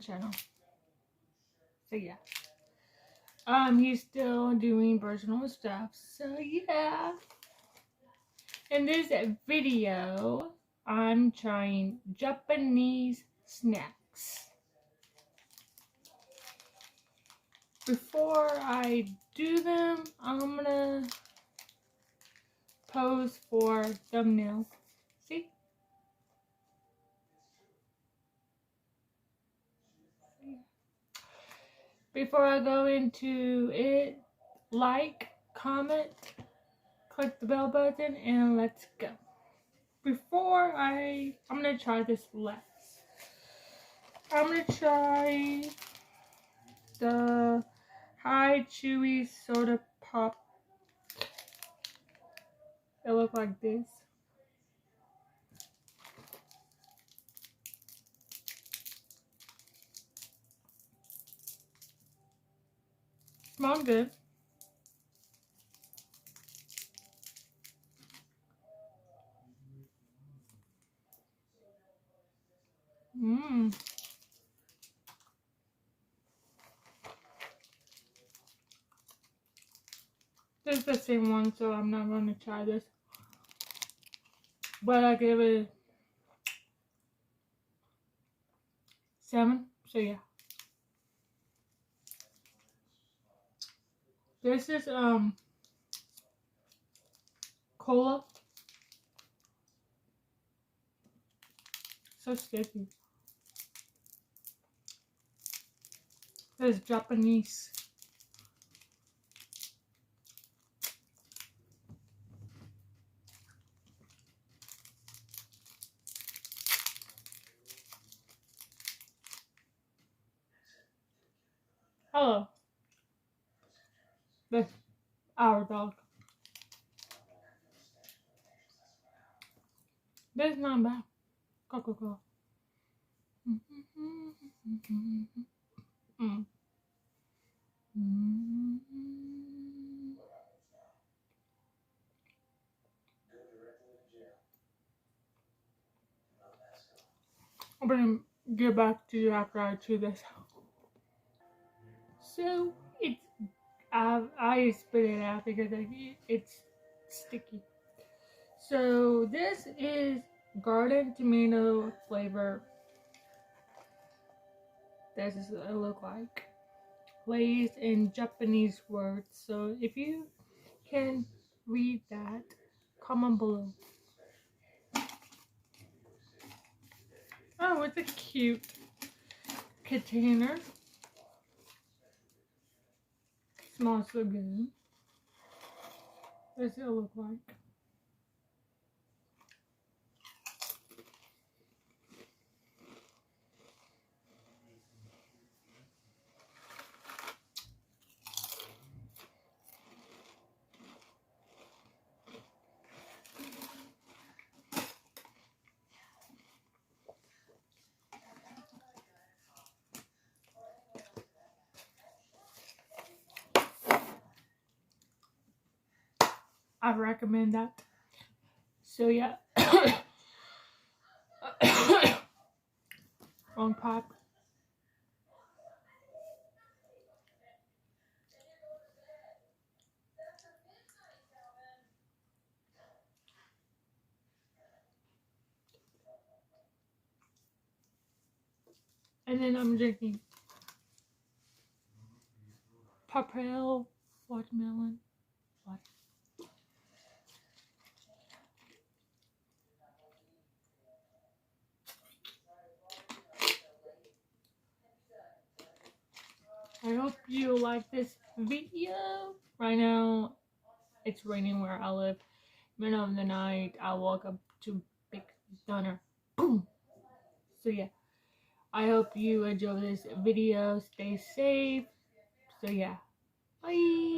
channel. So yeah. He's still doing personal stuff. So yeah. In this video, I'm trying Japanese snacks. Before I do them, I'm gonna pose for thumbnail. See? Before I go into it, like, comment, click the bell button, and let's go. Before I'm gonna try this last. I'm gonna try the High Chewy Soda Pop. It look like this. Smells good. Mmm. This is the same one, so I'm not going to try this. But I give it 7. So yeah. This is cola. So sticky. This is Japanese. Hello. This our dog. This is not bad. Coca-Cola. I'm gonna get back to you after I chew this. So it's I spit it out because it's sticky. So this is garden tomato flavor. This is what it look like. Placed in Japanese words. So if you can read that, comment below. Oh, it's a cute container. Smells so good. What does it look like? I recommend that. So yeah. Wrong pop. And then I'm drinking Papel watermelon water. I hope you like this video. Right now, it's raining where I live. Middle of the night, I woke up to big thunder. Boom! So yeah, I hope you enjoy this video. Stay safe. So yeah, bye!